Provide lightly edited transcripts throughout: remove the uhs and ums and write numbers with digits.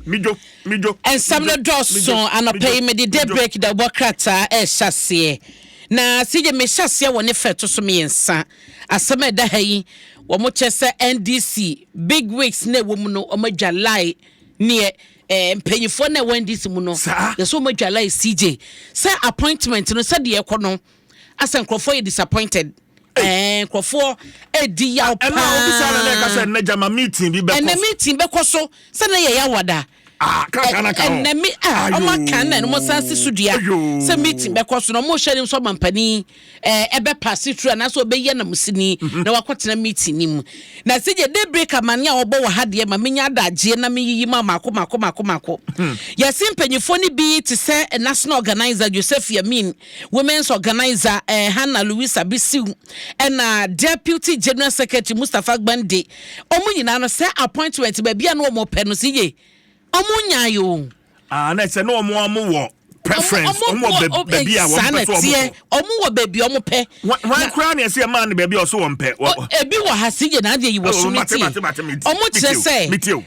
mijo and some the doors and a pay me the daybreak the workrata chassis na CJ me chassis won efe to so me nsa asema da hayi wo mo chese NDC big weeks na wo mu no o madwalai ne mpanyifo na NDC mu no yeso madwalai CJ say appointment no say de ekono asankrofo ye disappointed Krofo edi yaw pa na obisa na ka say na jama meeting bi be ko and the meeting be ko so say na ye yawada and me o can na mo sanse sudua say meeting be ko so no mo hwere so mampani ebe pass through na so be ye na musini na wakotena meeting nim na sije daybreak amane a obo wo hade ma menya adaje na meyiyi ma mako ya simpanyifo ni bi to say national organizer Joseph Yamin women's organizer Hannah Louisa Bisiu and deputy general secretary Mustafa Gbande omu nyina no say appointment ba bia no omo pe no sije omu nyayo na say no omo wo preference omo baby a wo pe so omo wo baby omo pe wan kra na say man baby o so wo pe ebi wo hasije na de yi wo so meti omo kire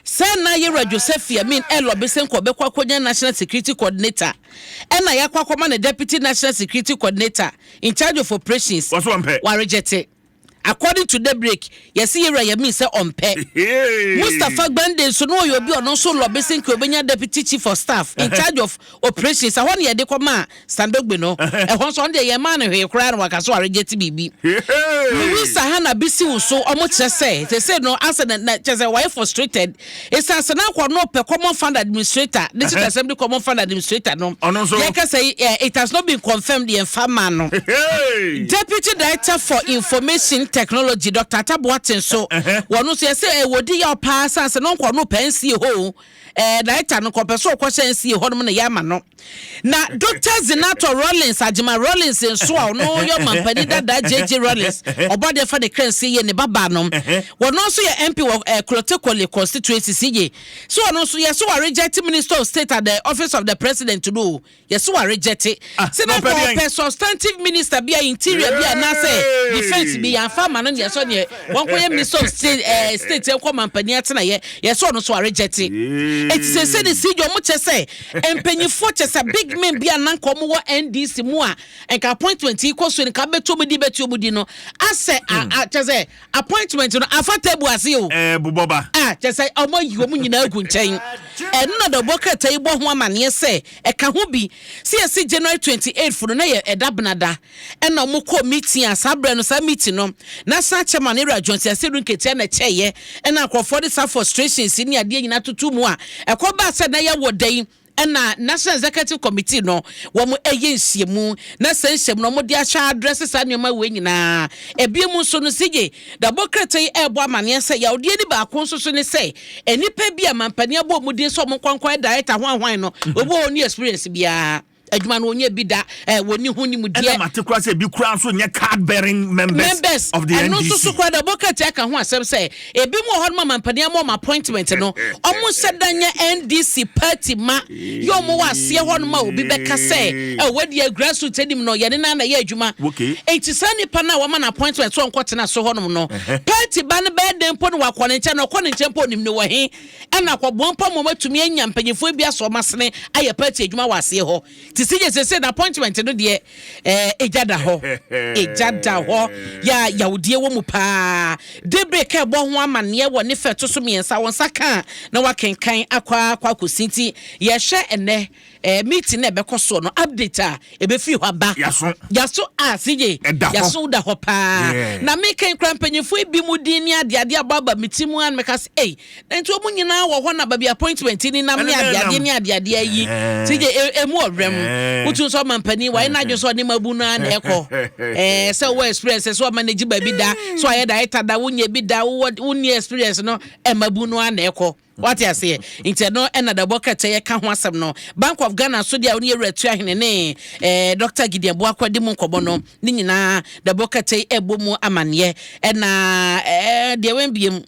say na Yera Joseph Yamin elobesen ko be kwakonya national security coordinator na yakwakoma na deputy national security coordinator in charge of operations wa reject. According to the break, yes, Yera Yamin say on pe. Mustafa Gbande so no you be on so lobbying Kobenya deputy chief of staff in charge of operations. I want ye de koma Sandogbe no. E hon so de ye man hwe kra na waka so reject bibi. Louis Hannah Bisiu so omo say they say no answer na chese why frustrated. It's as na kwa no pe common fund administrator. This is assembly common fund administrator no. Ye can say it has not been confirmed the farmer no. Deputy director for information technology Dr. Tabuatin so wonu so say wodi ya pa sanse no kwa no pensi ho director no kompeso kwashensi ho no na yama no na Dr. Zinato Rollins Ajima Rollins so no yo mampani da JJ Rollins obode fa de kransi ye ne baba no wonu so ye MP of Krotekole constituency CJ so wonu so ye so reject minister of state at the office of the president to do yes so reject say na substantive minister be interior be na say defense be farmer no ye so ne won ko ye minister of state e ko mampani atena ye so no so reject it say the CJ mo chese empanyifo chese big men bia nan ko mo NDC mu a enka appointment iko so ne ka beto mu di no ase chese appointment no afatabu ase o buboba chese omo yi omo nyina agu nchen na the bucket ibo ho amane se e ka ho bi see January 28 for na ye edabnada na omo ko meeting asabre no sa meeting no na sa chairman Era Johnson ase run ketia na cheye na akofo de sa frustrations ni ade nyina tutu mu a ekoba se na ye wodai na national executive committee no wo mo eyensiemu na sensiem no mo de acha address sa nyoma we nyina ebiemu so no sije da bokratai ebo amane se ya odi ni ba ko so so ne se enipa bia mampani abo mu de so mo kwankwan director hwan no obo oni experience bia adwuma no onye bi da woni huni mu die na matekura se bi kura so nye card bearing members of the NDC no so kwa da bokati aka ho asem se ebi mu ho mampani am appointment no omo sedanya NDC party ma yo mo wase ho no ma obi beka se wadi grassroots edim no ye na ye adwuma enti sani pa na wo ma na appointment so nkotena so ho no party ba ne be dem po no wakone nche no kone nche po nim ne wo he na kwabon pa mo matumi anya mpanyefo bia so masene aye party adwuma wase ho ti say the appointment no de ejada ho ya yawdie wo mu pa daybreak e bo ho amane wo ne feto so miensa won saka na wakenkan akwa kosinti ye hwe ene meeting na be koso no update a e be fi ho aba yaso CJ yaso da ho pa na meken krampanyefo bi mu din ni ade ababa metimu an mekas na nti omu nyina wo ho na ba bi appointment ni nam ni ade yi CJ emu obrem utu so mampani why na jo so ni mabunu an eko so we experience so manage ba bi da so aye director da wonye bi da wonni experience no mabunu an eko what you say interno na da bokata ye ka ho asem no Bank of Ghana so dia woni eretu ahene ne Dr. Gideon Boakwadi mu nkobo no ni nyina da bokata ebomu amane na de wenbiem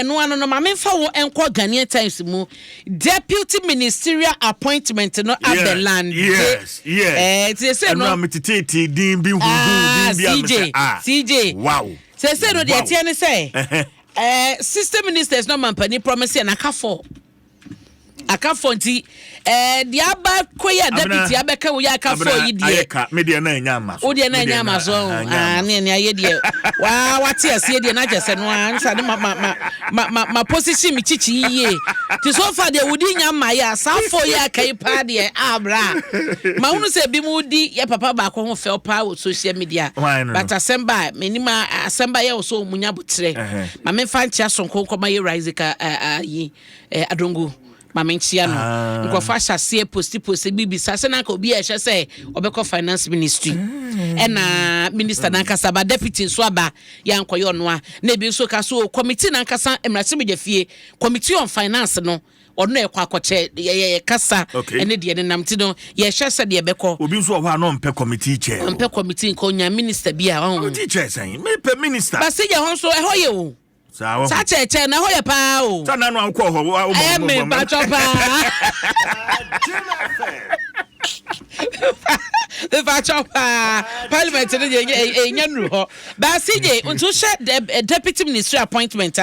no ano no mamemfa wo enko Ghanaian Times mu deputy ministerial appointment no abeland yes they say no metitete din bi hudu din bi CJ wow say no dey tie ne say system ministers no mampani promise na ka for akafo nti the aba koya deputy abeka wo ya akafo yi die ayeka media na nyama so wo na nyama so ne aye die wa wate ase die na jese no ansa de ma position mi chichi yiye ti so far de wudi nyama ya safo ya kai pa de abra ma hunu se bi mu di ye papa ba ko ho fe pa wo social media but asemba menima asemba ye so munya botre ma me fa ntia sonko koma ye rise ka yi adongo ma me ntia no nko fa hyase post bibi sase na ka obi e hye se obekọ finance ministry na minister na nkasa ba deputy so aba ya nkoyo no a na bi so ka so committee na nkasa emrase medjafie committee on finance no ono e kwa koche ye kasa ene de ne namti no ye hye se de beko obi so ho no mpe committee chair mpe committee ko nya minister bia ho committee chair say me pe minister ba se je ho so e ho ye o sa cheche na ho ye pa o sa na no anko ho me ba chopa the fachopa parliament no ye nyanru ho ba sije unto share deputy ministry appointment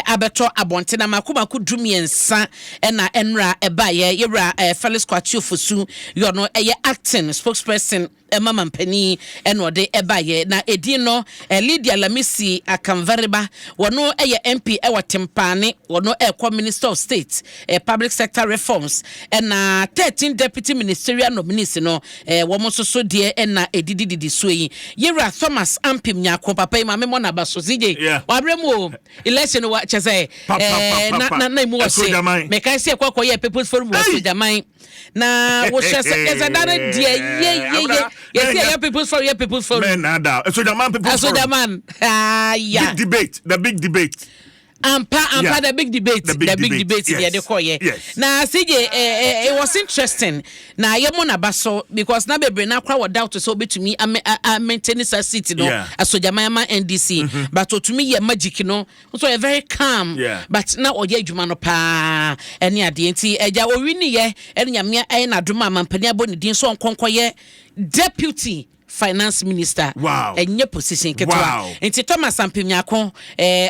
abeto abonte na makoma ku dumiensa na enra eba ye yewra Felix Kwatio Fosu yo no acting spokesperson mama mpani eno de eba ye na edin no Lydia Lamisi Akamvariba wono MP Tempane wono minister of state public sector reforms na 13 deputy ministerial nominees no womo so de na edididi so yi yewra Thomas Ampim nyako papa ma me na baso zije wabremu election wa chese na mu wose me kan se kwakoye people's forum wa jaman na wo chese ezadana de yes, people's for men nada. So the man people's for the man. Yeah. Big debate. The big debate. Yeah, they call ye. Yes. Now, CJ, it was interesting. Now, Yamona Basso, because now be na crowd doubt to so be to me. I maintain this city, no, as so Jamaica NDC, but to me, ye magic, you know, so a very calm. Yeah. But now, or ye Jumano pa, and ya DNT, ja orini ye, and Yamia, and Aduma, Mampania Boni, Din so conquer deputy finance minister. Wow. And your position ketwa. Wow. Enti Thomas Ampimyako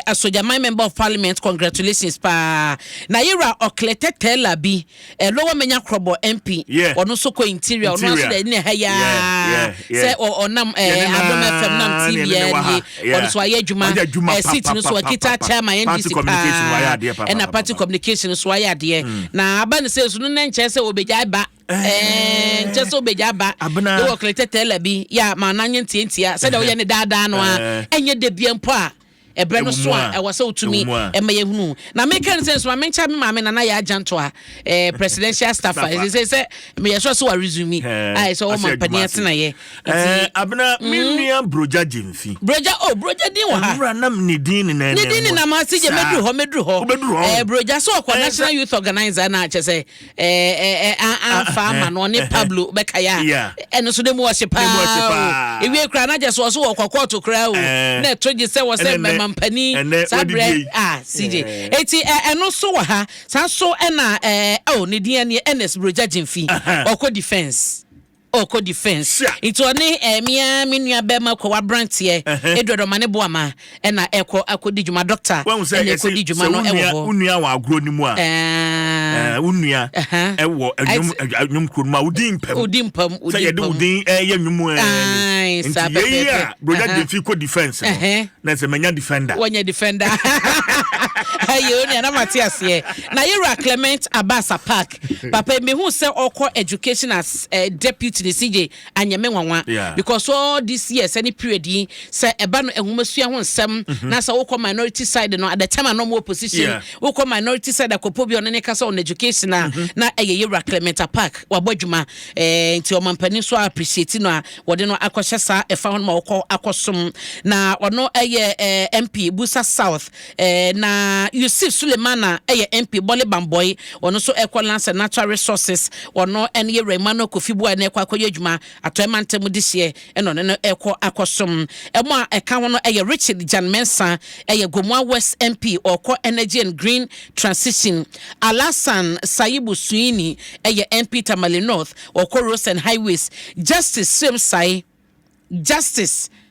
Asojamai member of parliament, congratulations pa. Na yira oklete tela bi lower menya krobo MP ono so ko interior ono so de ne haya say onam Adom FM nam TV ye ono so aye adwuma seat no so akita chairman NDC pa and party communication so aye ade na aba ne say so no nche say obeja ba just obeja ba do oklete tela bi ya ma nanye ntientia say da wo ye ne daadaa no a enye de biempo a ebre no so a wo say utumi emaye hunu na make sense ma mencha me ma me na ya ajanto a presidential staff say me yeso so resume ai so wo man pani atena ye abna minua broja jemfi broja din wa ha abra nam ne din na ne din na ma sije medru ho broja so ko national youth organizer na che say fa no ne Pablo Bekaya eno so dem wo shepa ewie kra na je so wo kwakwato kra o na toje say wo say Mpani sabre CJ eti eno so wa ha sa so na ne dia ne NS Broja Jemfi oko defense into ne mia menua bema kwa wabrant ye edodo mane boama na akodi djuma doctor na akodi djuma no ewo unua wa agro ni mu a unua ewo anyum kronuma udimpam say ye de udin ye nwum nti Broja Jemfi ko defense na se menya defender wonya defender ayo ne na Matias ye na yera Clement Abasa Park papa me hu say okọ education as deputy the CJ anyame nwanwa because all this year any period say eba no ehuma ho nsem na say okọ minority side no at the time no more opposition okọ minority side akopo bi on ne kasa on education na yera Clement Park wabodwuma nti o mampani so appreciate no a wode no akọhye sa efa ho ma okọ akosom na ono MP Busa South na Yusuf Sulemana MP Bole Bamboy ono so equalance natural resources ono ene Remano Kofibu na ekwakoye adwuma atoemantem this year eno no akosom emo eka ho no Richard Jan Mensa Gomwa West MP oko energy and green transition Alasan Saibu Suini MP Tamale North oko roads and highways Justice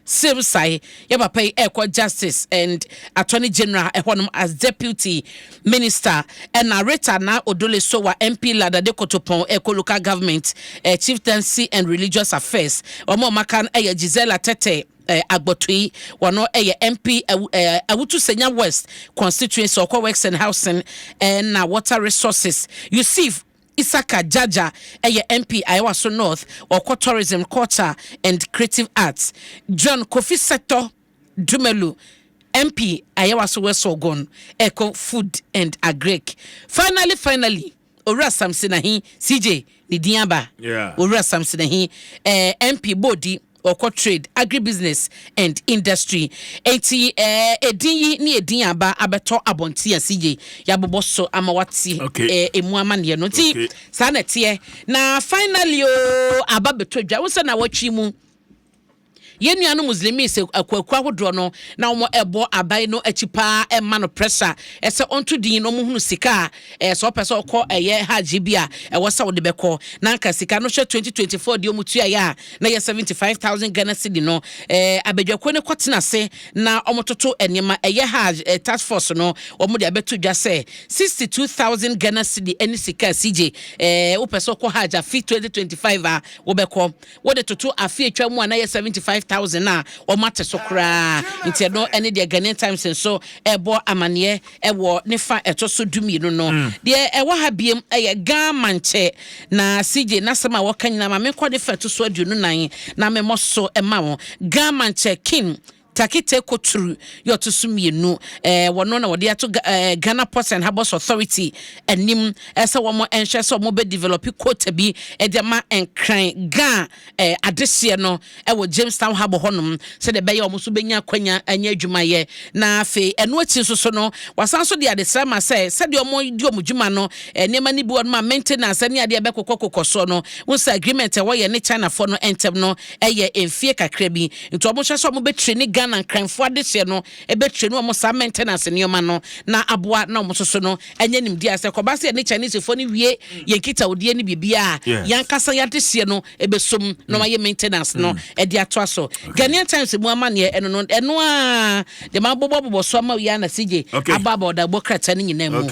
same side ya papa Eco Justice and Attorney General as Deputy Minister and narrator na Odole Sowa MP Lada de Kotopon Eco Local Government Chieftaincy and Religious Affairs Omo Makan Gisela Tete Agbotui wano MP Awutu Senya West constituency Oko Works and Housing and Water Resources Yusuf Isaka Jaja MP Ayawaso North Oko Tourism Culture and Creative Arts John Kofi Seto Dumelu MP Ayawaso West Ogon Eco Food and Agric finally Ora Samsinahi CJ Nidiaba Ora Samsinahi MP Bodi Oko Trade, Agribusiness and Industry. Eti edin ni edin aba abeto abonti ya CJ ya boboso amawati emuama ne no ti sana tie na finally aba beto dwa wo se na watwi mu yenu anu muslimi se akwaku ahodo no na omo ebo abai no achipa emma no pressure ese onto din no muhunu sika so pese okọ haji bia wo sa wo de beko na nka sika no hwe 2024 de omutu ya na ye 75,000 Ghana cedi no abadwako ne kwotena se na omototo enema haji task force no omo de abeto dwa se 62,000 Ghana cedi eni sika CJ wo pese okọ haji fi 2025 wo beko wo de toto afi atwa mu na ye 75,000 na o mate so kra nti no ene de Ghanaian Times so ebo amane ewo ne fa eto so dumi no de ewo ha biem ga manche na CJ na sama wo kanyina ma me kode fa to so aduonu nan na me moso ema wo ga manche king Takite Koturu yoto sumienu wono na wode ato Ghana Ports and Harbours Authority enim ese wo mo enhwe so mo be develop quota bi e de ma enkran ga adehye no wo Jamestown Harbour honum se de be ye omo so benya kwanya anya adwumaye na afi eno achi so no wasan so de adesra ma se de omo di omo dwuma no nema ni bi won ma maintenance ne ade be kokokokso no won agreement wo ye ne China for no entem no eye emfie kakra bi nto omo hwe so omo be training na cranfo adehye no ebetwe no mo sa maintenance ne yoma no na aboa na mo soso no anya nimdi ase koba se ne Chinese fo ni wie ye kita odie ni bibia yankasa yadehye no ebesom no ma ye maintenance no e de ato aso Ghanaian Times mu amane eno a de ma bobo so ma wi na CJ ababa oda bokrata ni nyina mu